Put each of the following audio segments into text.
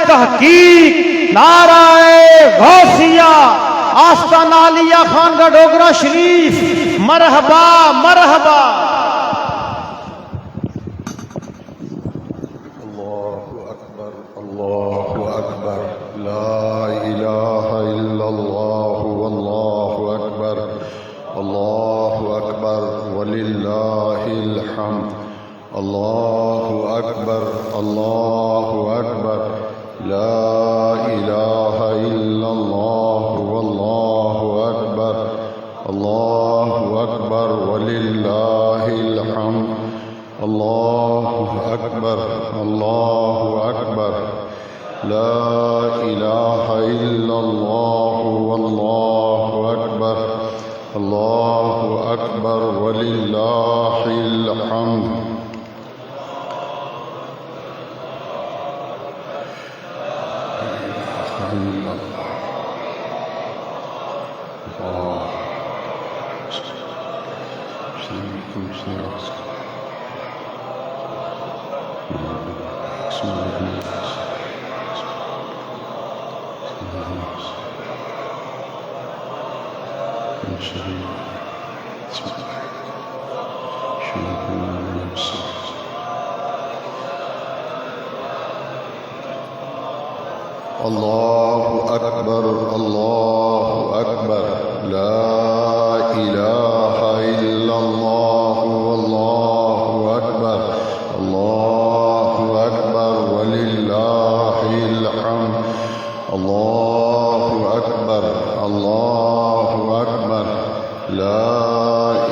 تحقیق، نعرہ غوثیہ، آستانہ عالیہ خانگاہ ڈوگرہ شریف، مرحبا مرحبا۔ اللہ اکبر، اللہ اکبر، لا الہ الا اللہ، واللہ اکبر، اللہ اکبر وللہ الحمد، اللہ اکبر، اللہ اکبر، لا الہ الا اللہ، واللہ اکبر، اللہ اکبر وللہ الحمد، اللہ اکبر، اللہ اکبر، لا الہ الا اللہ، واللہ اکبر، اللہ اکبر وللہ الحمد۔ اللہ اکبر، اللہ اکبر، لا الہ الا اللہ، واللہ اکبر، اللہ اکبر وللہ الحمد، اللہ اکبر، اللہ اکبر، لا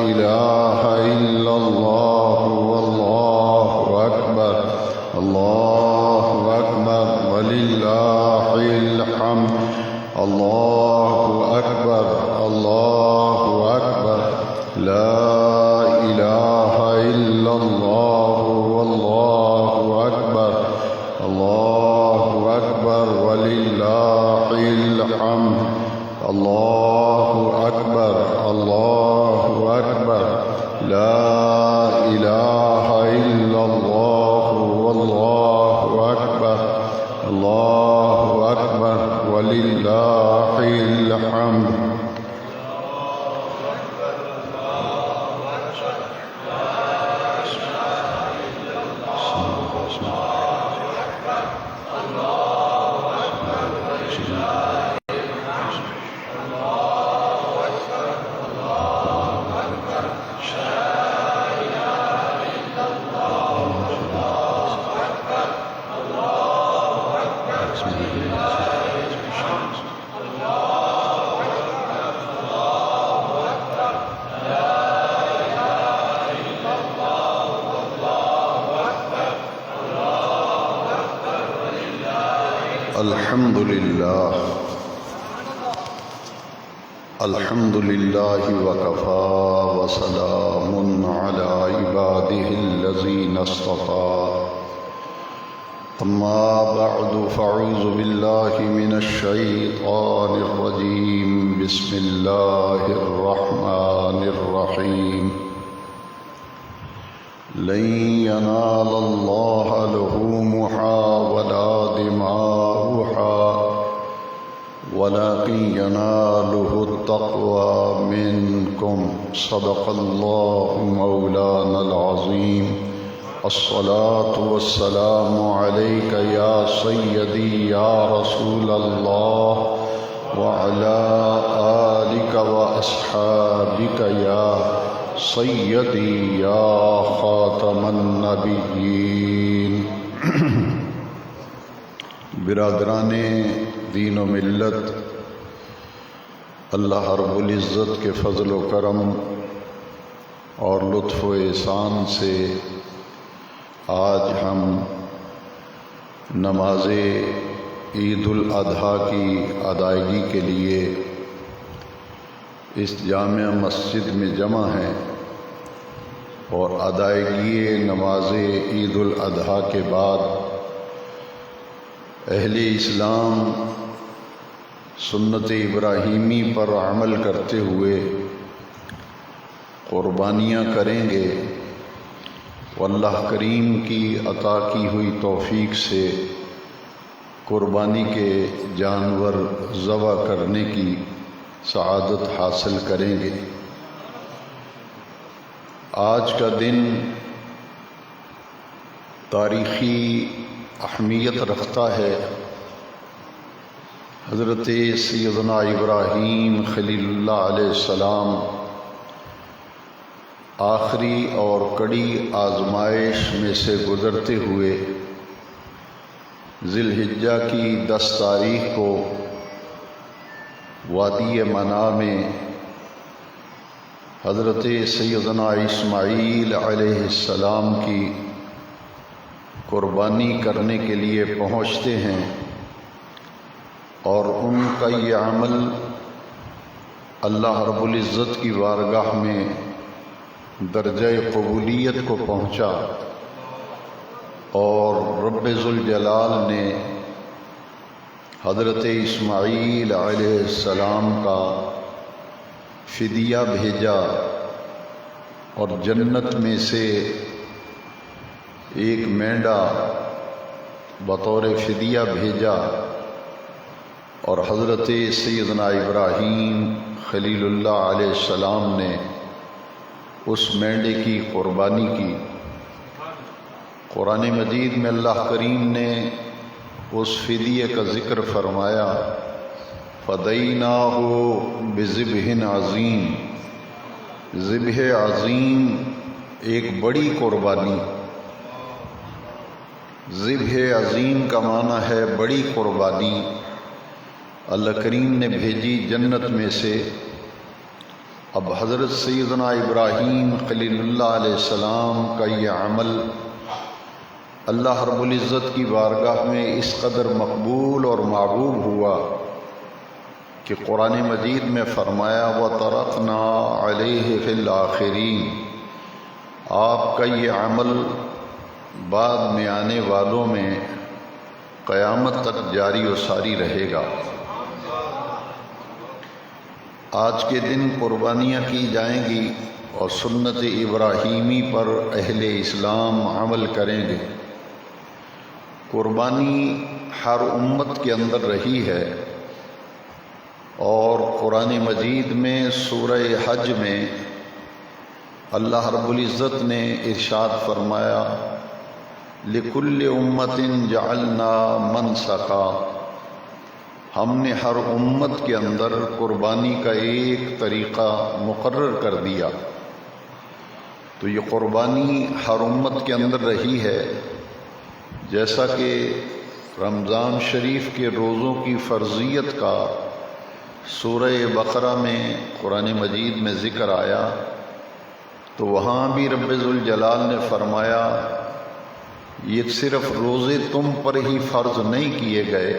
الہ الا اللہ، واللہ اکبر، اللہ اکبر وللہ الحمد، اللہ اکبر، اللہ اکبر، لا الہ الا اللہ، واللہ اکبر، اللہ اکبر وللہ الحمد، اللہ اکبر، اللہ اکبر، لا الہ الا اللہ، واللہ اکبر، اللہ اکبر وللہ الحمد۔ الحمد للہ، الحمد للہ وکفیٰ، وسلام علی عبادہ الذین اصطفیٰ، اما بعد فاعوذ باللہ من الشیطان الرجیم، بسم اللہ الرحمن الرحیم، لن ینال اللہ لحومها ولا دماؤها ولكن يناله التقوى منكم، صدق الله مولانا العظيم۔ الصلاة والسلام عليك يا سيدي يا رسول الله، وعلى آلك وأصحابك يا سیدی یا خاتم النبیین۔ برادران دین و ملت، اللہ رب العزت کے فضل و کرم اور لطف و احسان سے آج ہم نماز عید الاضحیٰ کی ادائیگی کے لیے اس جامع مسجد میں جمع ہیں، اور ادائیگی نماز عید الاضحیٰ کے بعد اہل اسلام سنت ابراہیمی پر عمل کرتے ہوئے قربانیاں کریں گے، واللہ کریم کی عطا کی ہوئی توفیق سے قربانی کے جانور ذبح کرنے کی سعادت حاصل کریں گے۔ آج کا دن تاریخی اہمیت رکھتا ہے۔ حضرت سیدنا ابراہیم خلیل اللہ علیہ السلام آخری اور کڑی آزمائش میں سے گزرتے ہوئے ذی الحجہ کی 10 تاریخ کو وادی منا میں حضرت سیدنا اسماعیل علیہ السلام کی قربانی کرنے کے لیے پہنچتے ہیں، اور ان کا یہ عمل اللہ رب العزت کی بارگاہ میں درجہ قبولیت کو پہنچا، اور رب ذوالجلال نے حضرت اسماعیل علیہ السلام کا فدیہ بھیجا، اور جنت میں سے ایک مینڈا بطور فدیہ بھیجا، اور حضرت سیدنا ابراہیم خلیل اللہ علیہ السلام نے اس مینڈے کی قربانی کی۔ قرآن مجید میں اللہ کریم نے اس فدیے کا ذکر فرمایا، فَدَيْنَاهُ بِذِبْحٍ عَظِيمٍ۔ ذبح عظیم ایک بڑی قربانی۔ ذبح عظیم کا معنی ہے بڑی قربانی۔ اللہ کریم نے بھیجی جنت میں سے۔ اب حضرت سیدنا ابراہیم خلیل اللہ علیہ السلام کا یہ عمل اللہ رب العزت کی بارگاہ میں اس قدر مقبول اور محبوب ہوا کہ قرآن مجید میں فرمایا وَتَرَكْنَا عَلَيْهِ فِي الْآخِرِينَ۔ آپ کا یہ عمل بعد میں آنے والوں میں قیامت تک جاری و ساری رہے گا۔ آج کے دن قربانیاں کی جائیں گی اور سنت ابراہیمی پر اہل اسلام عمل کریں گے۔ قربانی ہر امت کے اندر رہی ہے، اور قرآن مجید میں سورہ حج میں اللہ رب العزت نے ارشاد فرمایا لِكُلِّ أُمَّةٍ جَعَلْنَا مَنْسَكًا۔ ہم نے ہر امت کے اندر قربانی کا ایک طریقہ مقرر کر دیا۔ تو یہ قربانی ہر امت کے اندر رہی ہے، جیسا کہ رمضان شریف کے روزوں کی فرضیت کا سورہ بقرہ میں قرآن مجید میں ذکر آیا، تو وہاں بھی رب ذوالجلال نے فرمایا یہ صرف روزے تم پر ہی فرض نہیں کیے گئے،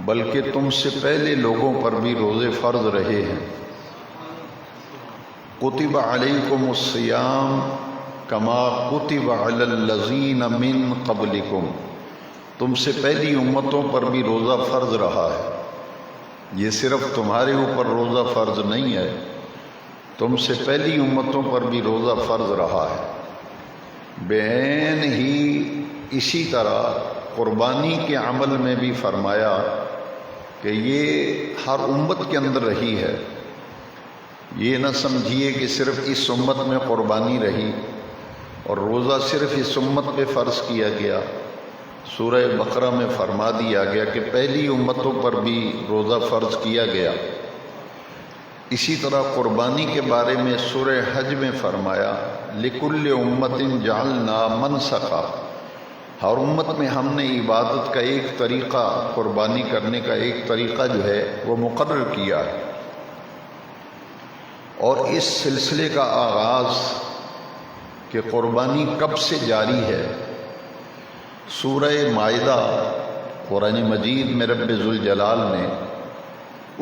بلکہ تم سے پہلے لوگوں پر بھی روزے فرض رہے ہیں۔ کتب علیکم الصیام کما کتب علی الذین من قبلکم۔ تم سے پہلی امتوں پر بھی روزہ فرض رہا ہے۔ یہ صرف تمہارے اوپر روزہ فرض نہیں ہے، تم سے پہلی امتوں پر بھی روزہ فرض رہا ہے۔ بعین ہی اسی طرح قربانی کے عمل میں بھی فرمایا کہ یہ ہر امت کے اندر رہی ہے۔ یہ نہ سمجھیے کہ صرف اس امت میں قربانی رہی اور روزہ صرف اس امت پہ فرض کیا گیا۔ سورہ بقرہ میں فرما دیا گیا کہ پہلی امتوں پر بھی روزہ فرض کیا گیا۔ اسی طرح قربانی کے بارے میں سورہ حج میں فرمایا لِكُلِّ أُمَّةٍ جَعَلْنَا مَنْسَكًا۔ ہر امت میں ہم نے عبادت کا ایک طریقہ، قربانی کرنے کا ایک طریقہ جو ہے وہ مقرر کیا ہے۔ اور اس سلسلے کا آغاز کہ قربانی کب سے جاری ہے، سورہ مائدہ قرآن مجید میں رب ذوالجلال نے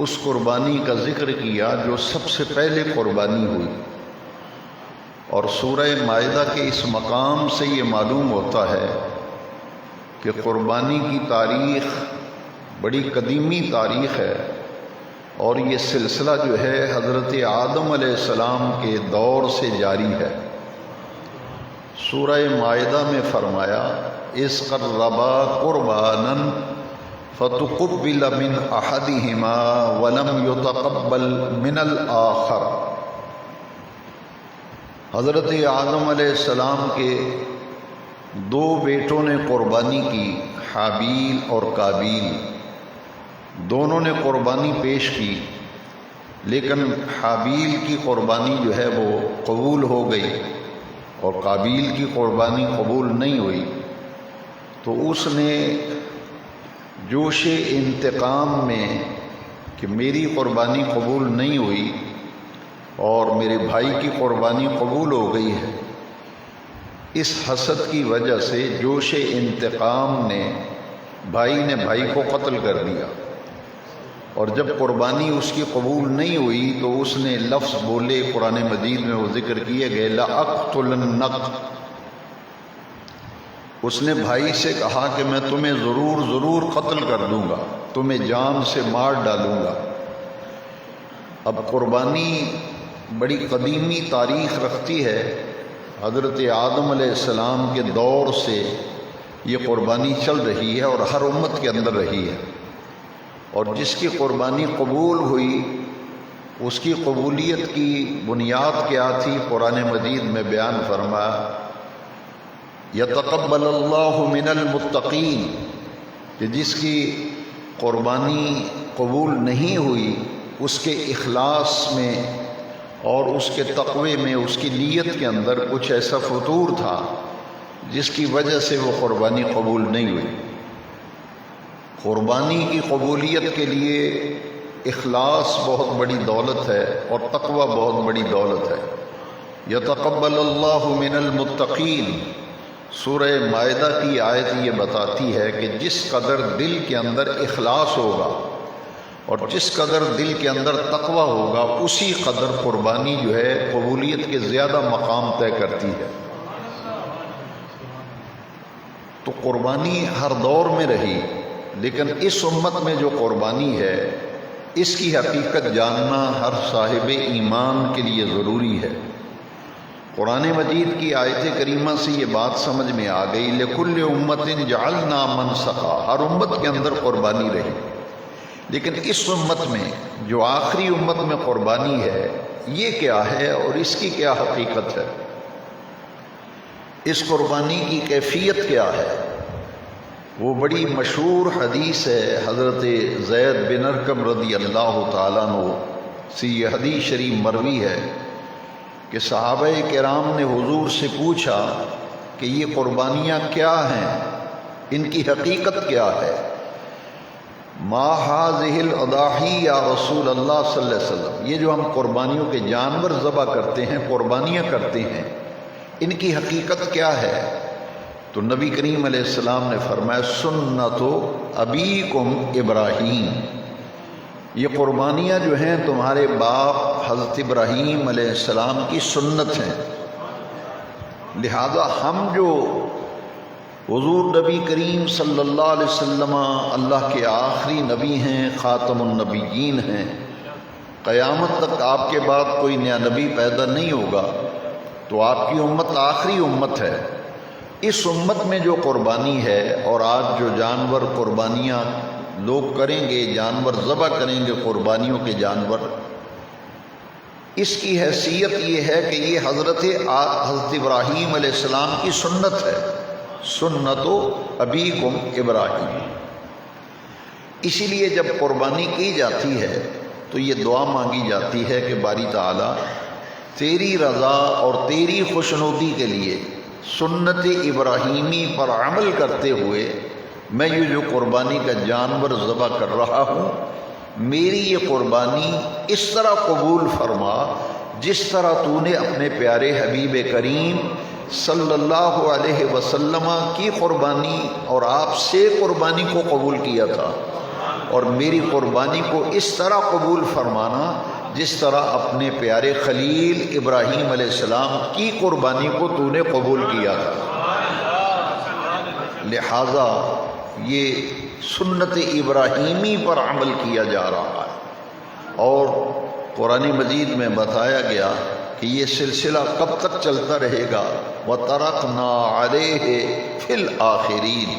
اس قربانی کا ذکر کیا جو سب سے پہلے قربانی ہوئی۔ اور سورہ مائدہ کے اس مقام سے یہ معلوم ہوتا ہے کہ قربانی کی تاریخ بڑی قدیمی تاریخ ہے، اور یہ سلسلہ جو ہے حضرت آدم علیہ السلام کے دور سے جاری ہے۔ سورہ مائدہ میں فرمایا اِذْ قَرَّبَا قُرْبَانًا فتقبل من احدهما ولم يتقبل من الآخر۔ حضرت آدم علیہ السلام کے دو بیٹوں نے قربانی کی، حابیل اور قابیل، دونوں نے قربانی پیش کی، لیکن حابیل کی قربانی جو ہے وہ قبول ہو گئی اور قابیل کی قربانی قبول نہیں ہوئی۔ تو اس نے جوش انتقام میں کہ میری قربانی قبول نہیں ہوئی اور میرے بھائی کی قربانی قبول ہو گئی ہے، اس حسد کی وجہ سے جوش انتقام نے بھائی کو قتل کر دیا، اور جب قربانی اس کی قبول نہیں ہوئی تو اس نے لفظ بولے، قرآن مجید میں وہ ذکر کیے گئے، لَأَقْتُلَنَّكَ۔ اس نے بھائی سے کہا کہ میں تمہیں ضرور قتل کر دوں گا، تمہیں جان سے مار ڈالوں گا۔ اب قربانی بڑی قدیمی تاریخ رکھتی ہے، حضرت آدم علیہ السلام کے دور سے یہ قربانی چل رہی ہے اور ہر امت کے اندر رہی ہے، اور جس کی قربانی قبول ہوئی اس کی قبولیت کی بنیاد کیا تھی؟ قرآن مجید میں بیان فرمایا، یتقبل اللہ من المتقین، کہ جس کی قربانی قبول نہیں ہوئی اس کے اخلاص میں اور اس کے تقوی میں، اس کی نیت کے اندر کچھ ایسا فطور تھا جس کی وجہ سے وہ قربانی قبول نہیں ہوئی۔ قربانی کی قبولیت کے لیے اخلاص بہت بڑی دولت ہے اور تقوی بہت بڑی دولت ہے۔ یتقبل اللہ من المتقین، سورہ مائدہ کی آیت یہ بتاتی ہے کہ جس قدر دل کے اندر اخلاص ہوگا اور جس قدر دل کے اندر تقوی ہوگا، اسی قدر قربانی جو ہے قبولیت کے زیادہ مقام طے کرتی ہے۔ تو قربانی ہر دور میں رہی، لیکن اس امت میں جو قربانی ہے اس کی حقیقت جاننا ہر صاحب ایمان کے لیے ضروری ہے۔ قرآن مجید کی آیت کریمہ سے یہ بات سمجھ میں آ گئی، لِكُلِّ أُمَّةٍ جَعَلْنَا مَنْسَكًا، ہر امت کے اندر قربانی رہی، لیکن اس امت میں جو آخری امت میں قربانی ہے یہ کیا ہے اور اس کی کیا حقیقت ہے؟ اس قربانی کی کیفیت کیا ہے؟ وہ بڑی مشہور حدیث ہے، حضرت زید بن ارقم رضی اللہ تعالیٰ عنہ سے یہ حدیث شریف مروی ہے کہ صحابہ کرام نے حضور سے پوچھا کہ یہ قربانیاں کیا ہیں، ان کی حقیقت کیا ہے؟ ما هذه الاضاحی یا رسول اللہ صلی اللہ علیہ وسلم، یہ جو ہم قربانیوں کے جانور ذبح کرتے ہیں، قربانیاں کرتے ہیں، ان کی حقیقت کیا ہے؟ تو نبی کریم علیہ السلام نے فرمایا، سنت ابیکم ابراہیم، یہ قربانیاں جو ہیں تمہارے باپ حضرت ابراہیم علیہ السلام کی سنت ہیں۔ لہذا ہم جو حضور نبی کریم صلی اللہ علیہ وسلم اللہ کے آخری نبی ہیں، خاتم النبیین ہیں، قیامت تک آپ کے بعد کوئی نیا نبی پیدا نہیں ہوگا، تو آپ کی امت آخری امت ہے۔ اس امت میں جو قربانی ہے اور آج جو جانور قربانیاں لوگ کریں گے، جانور ذبح کریں گے، قربانیوں کے جانور، اس کی حیثیت یہ ہے کہ یہ حضرت ابراہیم علیہ السلام کی سنت ہے، سنت ابیکم ابراہیم۔ اسی لیے جب قربانی کی جاتی ہے تو یہ دعا مانگی جاتی ہے کہ باری تعالیٰ تیری رضا اور تیری خوشنودی کے لیے سنت ابراہیمی پر عمل کرتے ہوئے میں یہ جو قربانی کا جانور ذبح کر رہا ہوں، میری یہ قربانی اس طرح قبول فرما جس طرح تو نے اپنے پیارے حبیب کریم صلی اللہ علیہ وسلم کی قربانی اور آپ سے قربانی کو قبول کیا تھا، اور میری قربانی کو اس طرح قبول فرمانا جس طرح اپنے پیارے خلیل ابراہیم علیہ السلام کی قربانی کو تو نے قبول کیا تھا۔ لہذا یہ سنت ابراہیمی پر عمل کیا جا رہا ہے، اور قرآن مجید میں بتایا گیا کہ یہ سلسلہ کب تک چلتا رہے گا، وَتَرَكْنَا عَلَيْهِ فِي الْآخِرِينَ،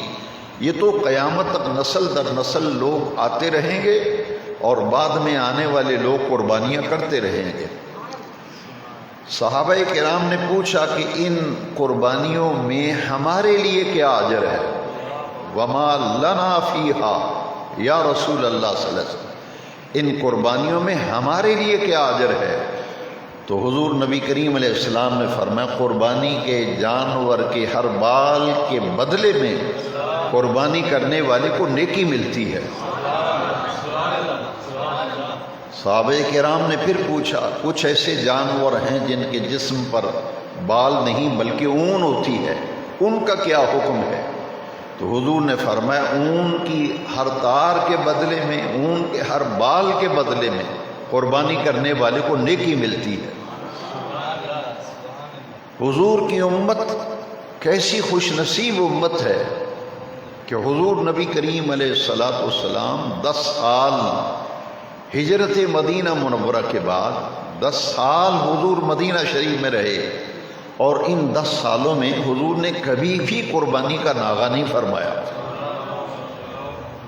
یہ تو قیامت تک نسل در نسل لوگ آتے رہیں گے اور بعد میں آنے والے لوگ قربانیاں کرتے رہیں گے۔ صحابہ کرام نے پوچھا کہ ان قربانیوں میں ہمارے لیے کیا اجر ہے؟ وما لنا فیہا یا رسول اللہ صلی اللہ علیہ وسلم، ان قربانیوں میں ہمارے لیے کیا اجر ہے؟ تو حضور نبی کریم علیہ السلام نے فرمایا قربانی کے جانور کے ہر بال کے بدلے میں قربانی کرنے والے کو نیکی ملتی ہے۔ صحابہ کرام نے پھر پوچھا کچھ ایسے جانور ہیں جن کے جسم پر بال نہیں بلکہ اون ہوتی ہے، ان کا کیا حکم ہے؟ تو حضور نے فرمایا اون کی ہر تار کے بدلے میں، اون کے ہر بال کے بدلے میں قربانی کرنے والے کو نیکی ملتی ہے۔ حضور کی امت کیسی خوش نصیب امت ہے کہ حضور نبی کریم علیہ السلام 10 سال ہجرت مدینہ منورہ کے بعد 10 سال حضور مدینہ شریف میں رہے، اور ان 10 سالوں میں حضور نے کبھی بھی قربانی کا ناغہ نہیں فرمایا،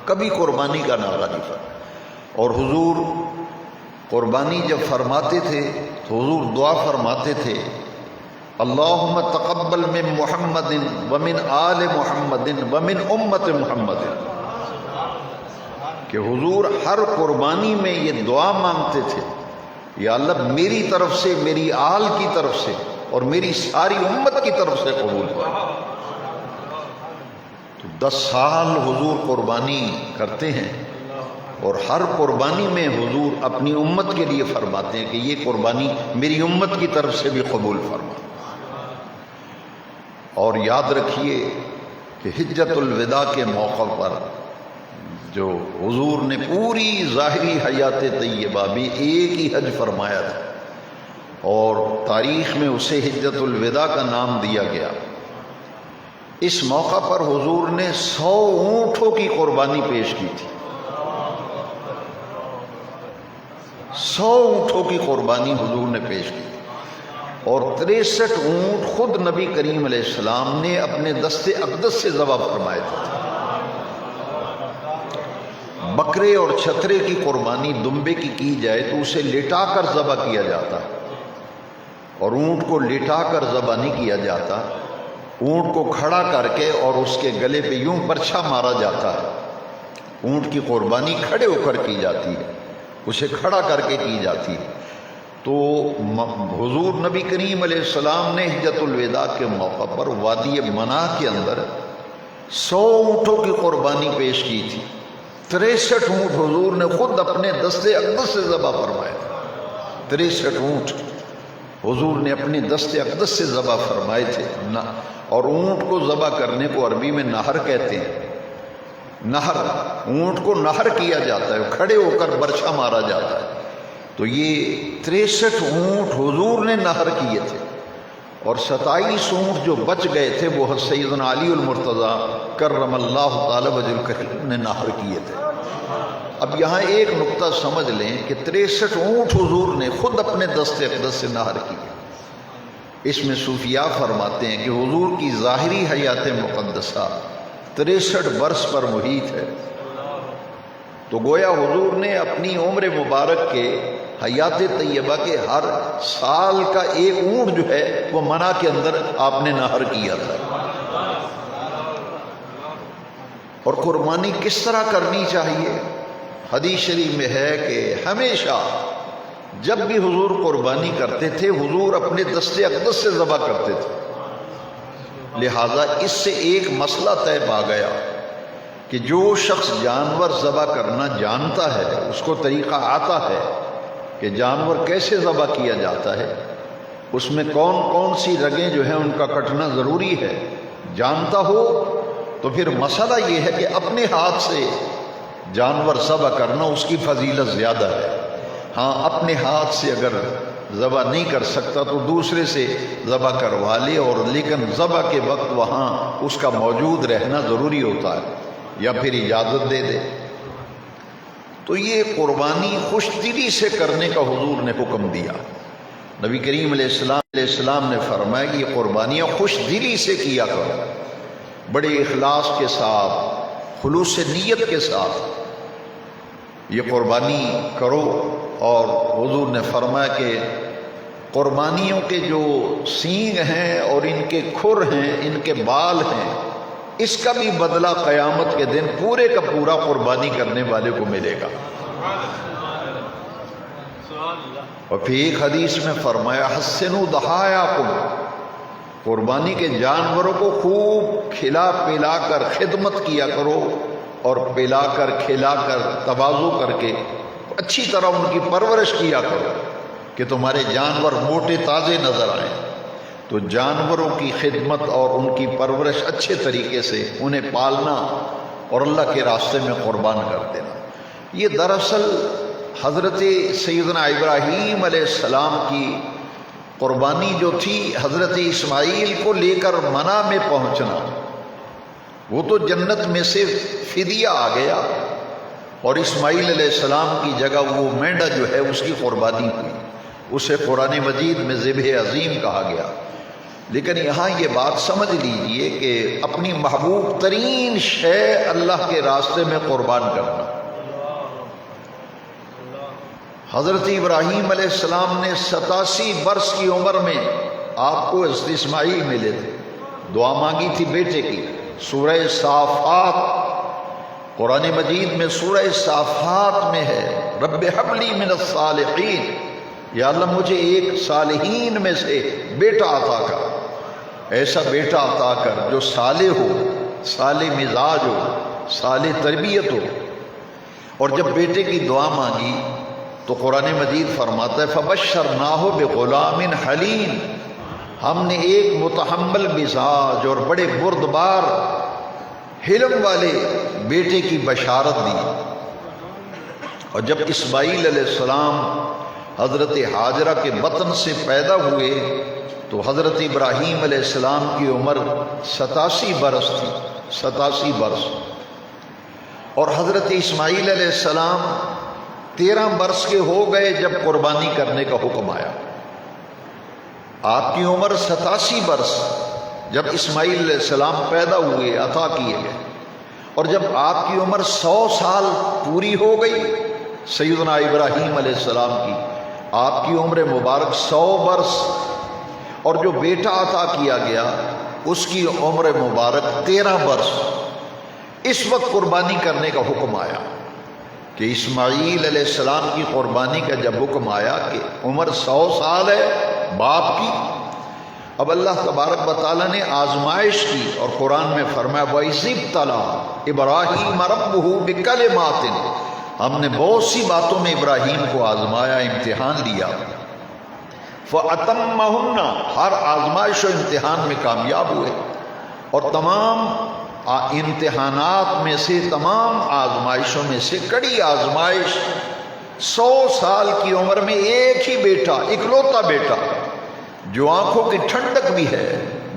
کبھی قربانی کا ناغہ نہیں فرمایا۔ اور حضور قربانی جب فرماتے تھے تو حضور دعا فرماتے تھے اللہم تقبل من محمد ومن آل محمد ومن امت محمد، کہ حضور ہر قربانی میں یہ دعا مانگتے تھے یا اللہ میری طرف سے، میری آل کی طرف سے اور میری ساری امت کی طرف سے قبول کر۔ تو 10 سال حضور قربانی کرتے ہیں، اور ہر قربانی میں حضور اپنی امت کے لیے فرماتے ہیں کہ یہ قربانی میری امت کی طرف سے بھی قبول فرما۔ اور یاد رکھیے کہ حجت الوداع کے موقع پر جو حضور نے پوری ظاہری حیات طیبہ میں ایک ہی حج فرمایا تھا، اور تاریخ میں اسے حجت الوداع کا نام دیا گیا، اس موقع پر حضور نے 100 اونٹوں کی قربانی پیش کی تھی۔ 100 اونٹوں کی قربانی حضور نے پیش کی، اور 63 اونٹ خود نبی کریم علیہ السلام نے اپنے دست اقدس سے ذبح فرمائے تھے۔ بکرے اور چھترے کی قربانی دمبے کی جائے تو اسے لٹا کر ذبح کیا جاتا ہے، اور اونٹ کو لٹا کر ذبح نہیں کیا جاتا، اونٹ کو کھڑا کر کے اور اس کے گلے پہ یوں برچھا مارا جاتا ہے۔ اونٹ کی قربانی کھڑے ہو کر کی جاتی ہے، اسے کھڑا کر کے کی جاتی ہے۔ تو حضور نبی کریم علیہ السلام نے حجت الوداع کے موقع پر وادی منع کے اندر 100 اونٹوں کی قربانی پیش کی تھی۔ 63 اونٹ حضور نے خود اپنے دست اقدس سے ذبح فرمائے تھے۔ 63 اونٹ حضور نے اپنے دست اقدس سے ذبح فرمائے تھے، اور اونٹ کو ذبح کرنے کو عربی میں نہر کہتے ہیں۔ نہر، اونٹ کو نہر کیا جاتا ہے، کھڑے ہو کر برچھا مارا جاتا ہے۔ تو یہ 63 اونٹ حضور نے نہر کیے تھے، اور 27 اونٹ جو بچ گئے تھے وہ سیدنا علی المرتضیٰ کرم اللہ تعالی وجہ الکریم نے نہر کیے تھے۔ اب یہاں ایک نقطہ سمجھ لیں کہ 63 اونٹ حضور نے خود اپنے دست اقدس سے نہر کیے۔ اس میں صوفیاء فرماتے ہیں کہ حضور کی ظاہری حیات مقدسہ 63 برس پر محیط ہے، تو گویا حضور نے اپنی عمر مبارک کے حیات طیبہ کے ہر سال کا ایک اونٹ جو ہے وہ منع کے اندر آپ نے نہر کیا تھا۔ اور قربانی کس طرح کرنی چاہیے؟ حدیث شریف میں ہے کہ ہمیشہ جب بھی حضور قربانی کرتے تھے حضور اپنے دست اقدس سے ذبح کرتے تھے، لہذا اس سے ایک مسئلہ طے پا گیا کہ جو شخص جانور ذبح کرنا جانتا ہے، اس کو طریقہ آتا ہے کہ جانور کیسے ذبح کیا جاتا ہے، اس میں کون کون سی رگیں جو ہیں ان کا کٹنا ضروری ہے، جانتا ہو تو پھر مسئلہ یہ ہے کہ اپنے ہاتھ سے جانور ذبح کرنا اس کی فضیلت زیادہ ہے۔ ہاں اپنے ہاتھ سے اگر ذبح نہیں کر سکتا تو دوسرے سے ذبح کروا لے، اور لیکن ذبح کے وقت وہاں اس کا موجود رہنا ضروری ہوتا ہے، یا پھر اجازت دے دے۔ تو یہ قربانی خوش دلی سے کرنے کا حضور نے حکم دیا۔ نبی کریم علیہ السلام نے فرمایا کہ یہ قربانیاں خوش دلی سے کیا کرو، بڑے اخلاص کے ساتھ خلوص نیت کے ساتھ یہ قربانی کرو۔ اور حضور نے فرمایا کہ قربانیوں کے جو سینگ ہیں اور ان کے کھر ہیں، ان کے بال ہیں، اس کا بھی بدلہ قیامت کے دن پورے کا پورا قربانی کرنے والے کو ملے گا۔ اور پھر ایک حدیث میں فرمایا حسنوا ضحایاکم، قربانی کے جانوروں کو خوب کھلا پلا کر خدمت کیا کرو، اور پلا کر کھلا کر تواضع کر کے اچھی طرح ان کی پرورش کیا کرو کہ تمہارے جانور موٹے تازے نظر آئیں۔ تو جانوروں کی خدمت اور ان کی پرورش اچھے طریقے سے انہیں پالنا اور اللہ کے راستے میں قربان کر دینا، یہ دراصل حضرت سیدنا ابراہیم علیہ السلام کی قربانی جو تھی، حضرت اسماعیل کو لے کر منع میں پہنچنا، وہ تو جنت میں سے فدیہ آ گیا، اور اسماعیل علیہ السلام کی جگہ وہ مینڈا جو ہے اس کی قربانی ہوئی، اسے قرآن مجید میں ذبح عظیم کہا گیا۔ لیکن یہاں یہ بات سمجھ لیجئے کہ اپنی محبوب ترین شے اللہ کے راستے میں قربان کرنا۔ حضرت ابراہیم علیہ السلام نے 87 برس کی عمر میں آپ کو حضرت اسماعیل ملے تھے، دعا مانگی تھی بیٹے کی۔ سورہ صافات، قرآن مجید میں سورہ صافات میں ہے رب حب لی من الصالحین، یا اللہ مجھے ایک صالحین میں سے بیٹا عطا کر، ایسا بیٹا عطا کر جو صالح ہو، صالح مزاج ہو، صالح تربیت ہو۔ اور جب بیٹے کی دعا مانگی تو قرآن مجید فرماتا ہے فبشرناہ بغلام حلیم، ہم نے ایک متحمل مزاج اور بڑے بردبار حلم والے بیٹے کی بشارت دی۔ اور جب اسماعیل علیہ السلام حضرت ہاجرہ کے بطن سے پیدا ہوئے تو حضرت ابراہیم علیہ السلام کی عمر 87 برس تھی، 87 برس، اور حضرت اسماعیل علیہ السلام 13 برس کے ہو گئے جب قربانی کرنے کا حکم آیا۔ آپ کی عمر 87 برس جب اسماعیل علیہ السلام پیدا ہوئے، عطا کیے گئے، اور جب آپ کی عمر 100 سال پوری ہو گئی سیدنا ابراہیم علیہ السلام کی، آپ کی عمر مبارک 100 برس، اور جو بیٹا عطا کیا گیا اس کی عمر مبارک 13 برس، اس وقت قربانی کرنے کا حکم آیا کہ اسماعیل علیہ السلام کی قربانی کا جب حکم آیا کہ عمر 100 سال ہے باپ کی، اب اللہ تبارک و تعالیٰ نے آزمائش کی، اور قرآن میں فرمایا وَإِذِ ابْتَلَىٰ إِبْرَاهِيمَ رَبُّهُ بِكَلِمَاتٍ، ہم نے بہت سی باتوں میں ابراہیم کو آزمایا، امتحان لیا، فَأَتَمَّهُنَّ، ہر آزمائش و امتحان میں کامیاب ہوئے، اور تمام امتحانات میں سے، تمام آزمائشوں میں سے کڑی آزمائش 100 سال کی عمر میں ایک ہی بیٹا، اکلوتا بیٹا، جو آنکھوں کی ٹھنڈک بھی ہے،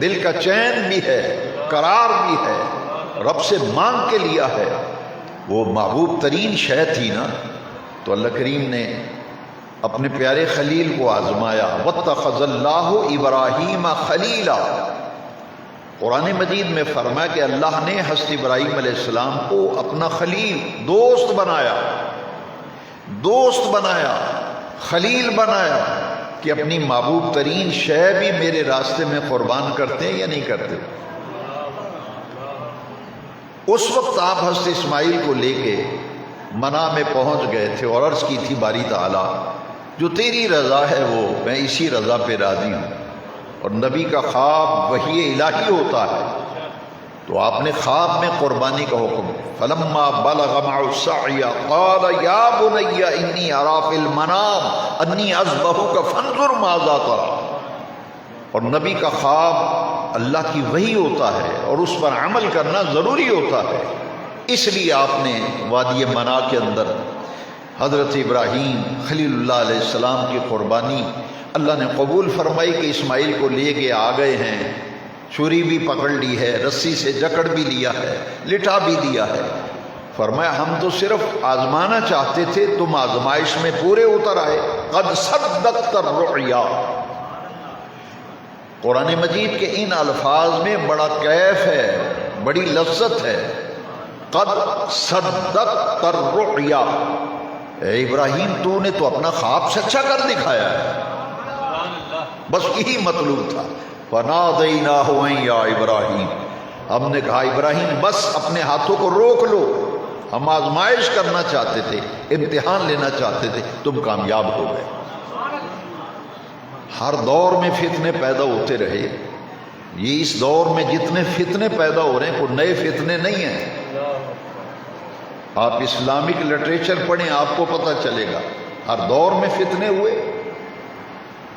دل کا چین بھی ہے، قرار بھی ہے، رب سے مانگ کے لیا ہے، وہ محبوب ترین شے تھی نا۔ تو اللہ کریم نے اپنے پیارے خلیل کو آزمایا، وَاتَّخَذَ اللَّهُ إِبْرَاهِيمَ خَلِيلًا، قرآن مجید میں فرمایا کہ اللہ نے حضرت ابراہیم علیہ السلام کو اپنا خلیل، دوست بنایا، دوست بنایا، خلیل بنایا، کہ اپنی محبوب ترین شے بھی میرے راستے میں قربان کرتے ہیں یا نہیں کرتے۔ اس وقت آپ حضرت اسماعیل کو لے کے منع میں پہنچ گئے تھے اور عرض کی تھی باری تعالیٰ جو تیری رضا ہے وہ میں اسی رضا پہ راضی ہوں، اور نبی کا خواب وحی الہی ہوتا ہے، تو آپ نے خواب میں قربانی کا حکم، فلما بلغ معه السعي قال يا بني اني ارى في المنام انی اذبحك فانظر ماذا ترى، اور نبی کا خواب اللہ کی وحی ہوتا ہے اور اس پر عمل کرنا ضروری ہوتا ہے، اس لیے آپ نے وادی منع کے اندر حضرت ابراہیم خلیل اللہ علیہ السلام کی قربانی اللہ نے قبول فرمائی کہ اسماعیل کو لے کے آ گئے ہیں، چھری بھی پکڑ لی ہے، رسی سے جکڑ بھی لیا ہے، لٹا بھی دیا ہے، فرمایا ہم تو صرف آزمانا چاہتے تھے، تم آزمائش میں پورے اتر آئے، قد صدقت الرؤیا۔ قرآن مجید کے ان الفاظ میں بڑا کیف ہے، بڑی لذت ہے، قد صدقت الرؤیا، اے ابراہیم تو نے تو اپنا خواب سچا کر دکھایا ہے، بس یہی مطلوب تھا۔ فنادیناہ ان یا ابراہیم، ہم نے کہا ابراہیم بس اپنے ہاتھوں کو روک لو، ہم آزمائش کرنا چاہتے تھے، امتحان لینا چاہتے تھے، تم کامیاب ہو گئے۔ ہر دور میں فتنے پیدا ہوتے رہے، یہ اس دور میں جتنے فتنے پیدا ہو رہے ہیں کوئی نئے فتنے نہیں ہیں۔ آپ اسلامک لٹریچر پڑھیں آپ کو پتہ چلے گا، ہر دور میں فتنے ہوئے۔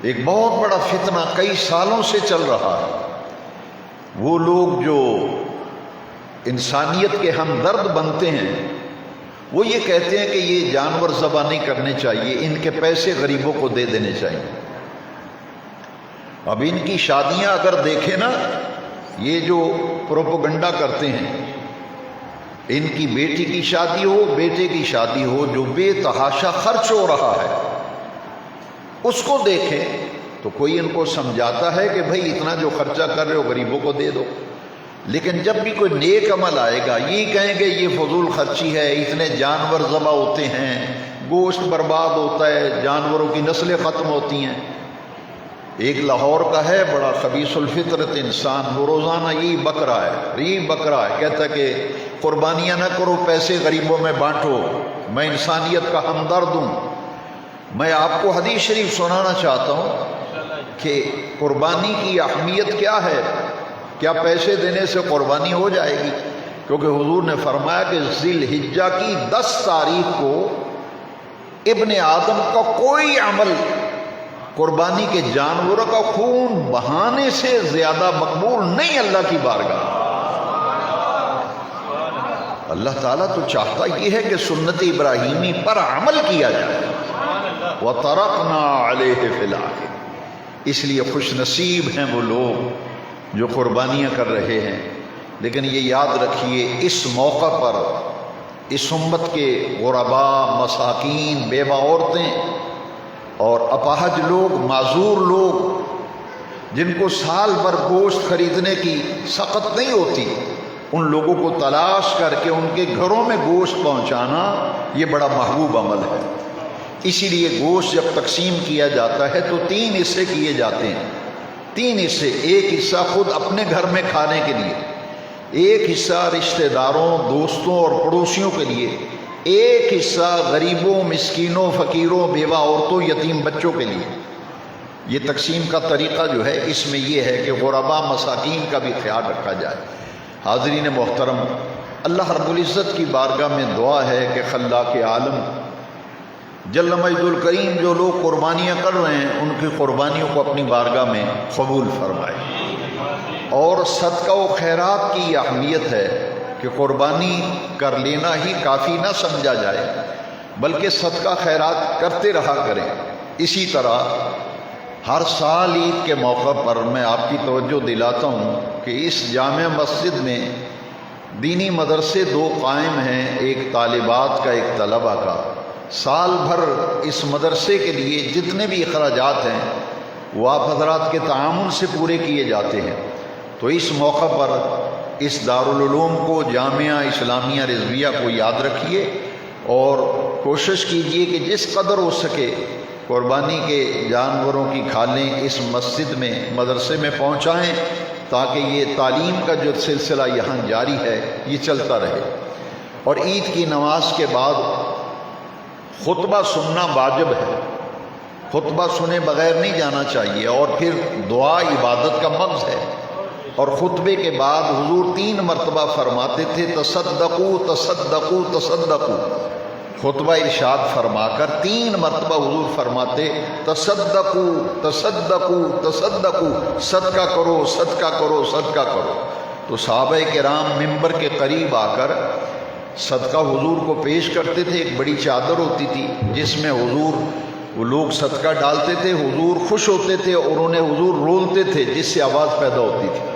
ایک بہت بڑا فتنہ کئی سالوں سے چل رہا ہے، وہ لوگ جو انسانیت کے ہمدرد بنتے ہیں وہ یہ کہتے ہیں کہ یہ جانور ذبح نہیں کرنے چاہیے، ان کے پیسے غریبوں کو دے دینے چاہیے۔ اب ان کی شادیاں اگر دیکھیں نا، یہ جو پروپیگنڈا کرتے ہیں، ان کی بیٹی کی شادی ہو، بیٹے کی شادی ہو، جو بے تحاشا خرچ ہو رہا ہے اس کو دیکھیں تو کوئی ان کو سمجھاتا ہے کہ بھائی اتنا جو خرچہ کر رہے ہو غریبوں کو دے دو، لیکن جب بھی کوئی نیک عمل آئے گا یہ کہیں گے یہ فضول خرچی ہے، اتنے جانور ذبح ہوتے ہیں، گوشت برباد ہوتا ہے، جانوروں کی نسلیں ختم ہوتی ہیں۔ ایک لاہور کا ہے بڑا خبیث الفطرت انسان، وہ روزانہ یہی بک رہا ہے، کہتا ہے کہ قربانیاں نہ کرو، پیسے غریبوں میں بانٹو، میں انسانیت کا ہمدرد ہوں۔ میں آپ کو حدیث شریف سنانا چاہتا ہوں کہ قربانی کی اہمیت کیا ہے، کیا پیسے دینے سے قربانی ہو جائے گی؟ کیونکہ حضور نے فرمایا کہ ذی الحجہ کی 10 تاریخ کو ابن آدم کا کوئی عمل قربانی کے جانوروں کا خون بہانے سے زیادہ مقبول نہیں اللہ کی بارگاہ۔ اللہ تعالیٰ تو چاہتا یہ ہے کہ سنت ابراہیمی پر عمل کیا جائے، وَتَرَكْنَا عَلَيْهِ فِي الْآخِرِينَ۔ اس لیے خوش نصیب ہیں وہ لوگ جو قربانیاں کر رہے ہیں، لیکن یہ یاد رکھیے اس موقع پر اس امت کے غرباء، مساکین، بیوہ عورتیں اور اپاہج لوگ، معذور لوگ جن کو سال بھر گوشت خریدنے کی سخت نہیں ہوتی، ان لوگوں کو تلاش کر کے ان کے گھروں میں گوشت پہنچانا یہ بڑا محبوب عمل ہے۔ اسی لیے گوشت جب تقسیم کیا جاتا ہے تو 3 حصے کیے جاتے ہیں، 3 حصے، ایک حصہ خود اپنے گھر میں کھانے کے لیے، ایک حصہ رشتہ داروں، دوستوں اور پڑوسیوں کے لیے، ایک حصہ غریبوں، مسکینوں، فقیروں، بیوہ عورتوں، یتیم بچوں کے لیے۔ یہ تقسیم کا طریقہ جو ہے اس میں یہ ہے کہ غرباء، مساکین کا بھی خیال رکھا جائے۔ حاضرین محترم، اللہ رب العزت کی بارگاہ میں دعا ہے کہ خلاق عالم جل مجد الکریم جو لوگ قربانیاں کر رہے ہیں ان کی قربانیوں کو اپنی بارگاہ میں قبول فرمائے۔ اور صدقہ و خیرات کی یہ اہمیت ہے کہ قربانی کر لینا ہی کافی نہ سمجھا جائے، بلکہ صدقہ خیرات کرتے رہا کریں۔ اسی طرح ہر سال عید کے موقع پر میں آپ کی توجہ دلاتا ہوں کہ اس جامع مسجد میں دینی مدرسے 2 قائم ہیں، ایک طالبات کا، ایک طلبہ کا۔ سال بھر اس مدرسے کے لیے جتنے بھی اخراجات ہیں وہ آپ حضرات کے تعاون سے پورے کیے جاتے ہیں۔ تو اس موقع پر اس دارالعلوم کو، جامعہ اسلامیہ رضویہ کو یاد رکھیے اور کوشش کیجیے کہ جس قدر ہو سکے قربانی کے جانوروں کی کھالیں اس مسجد میں، مدرسے میں پہنچائیں، تاکہ یہ تعلیم کا جو سلسلہ یہاں جاری ہے یہ چلتا رہے۔ اور عید کی نماز کے بعد خطبہ سننا واجب ہے، خطبہ سنے بغیر نہیں جانا چاہیے، اور پھر دعا عبادت کا مغز ہے۔ اور خطبے کے بعد حضور 3 مرتبہ فرماتے تھے تصدقوا تصدقوا تصدقوا، خطبہ ارشاد فرما کر 3 مرتبہ حضور فرماتے تصدقوا تصدقوا تصدقوا، صدقہ کرو صدقہ کرو صدقہ کرو۔ تو صحابہ کرام ممبر کے قریب آ کر صدقہ حضور کو پیش کرتے تھے، ایک بڑی چادر ہوتی تھی جس میں حضور، وہ لوگ صدقہ ڈالتے تھے، حضور خوش ہوتے تھے اور انہیں حضور رولتے تھے جس سے آواز پیدا ہوتی تھی۔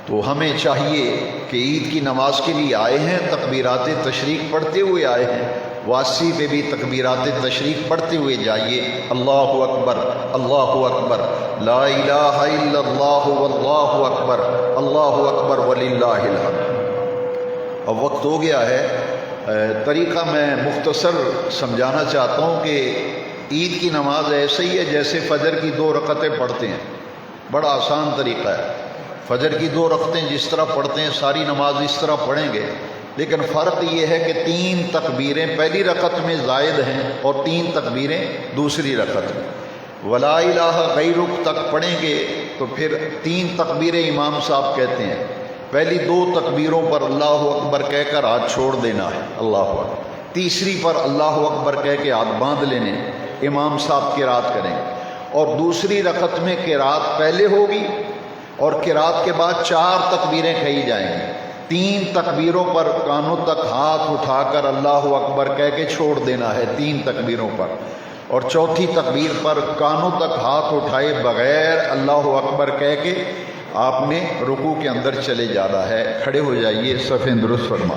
تو ہمیں چاہیے کہ عید کی نماز کے لیے آئے ہیں، تکبیرات تشریق پڑھتے ہوئے آئے ہیں، واسی پہ بھی تکبیرات تشریق پڑھتے ہوئے جائیے۔ اللہ اکبر اللہ اکبر، لا الہ الا اللہ واللہ اکبر، اللہ اکبر وللہ الحمد۔ اب وقت ہو گیا ہے، طریقہ میں مختصر سمجھانا چاہتا ہوں کہ عید کی نماز ایسے ہی ہے جیسے فجر کی 2 رکعتیں پڑھتے ہیں، بڑا آسان طریقہ ہے۔ فجر کی 2 رکعتیں جس طرح پڑھتے ہیں ساری نماز اس طرح پڑھیں گے، لیکن فرق یہ ہے کہ 3 تکبیریں پہلی رکعت میں زائد ہیں اور 3 تکبیریں دوسری رکعت میں۔ ولا الہ غیرک تک پڑھیں گے تو پھر 3 تکبیریں امام صاحب کہتے ہیں، پہلی 2 تکبیروں پر اللہ اکبر کہہ کر ہاتھ چھوڑ دینا ہے، اللہ اکبر، تیسری پر اللہ اکبر کہہ کے ہاتھ باندھ لینے، امام صاحب قرات کریں، اور دوسری رکعت میں قرات پہلے ہوگی اور قرات کے بعد 4 تکبیریں کہی جائیں گی۔ 3 تکبیروں پر کانوں تک ہاتھ اٹھا کر اللہ اکبر کہہ کے چھوڑ دینا ہے 3 تکبیروں پر، اور چوتھی تکبیر پر کانوں تک ہاتھ اٹھائے بغیر اللہ اکبر کہہ کے آپ نے رکوع کے اندر چلے جانا ہے۔ کھڑے ہو جائیے، صفیں درست فرما۔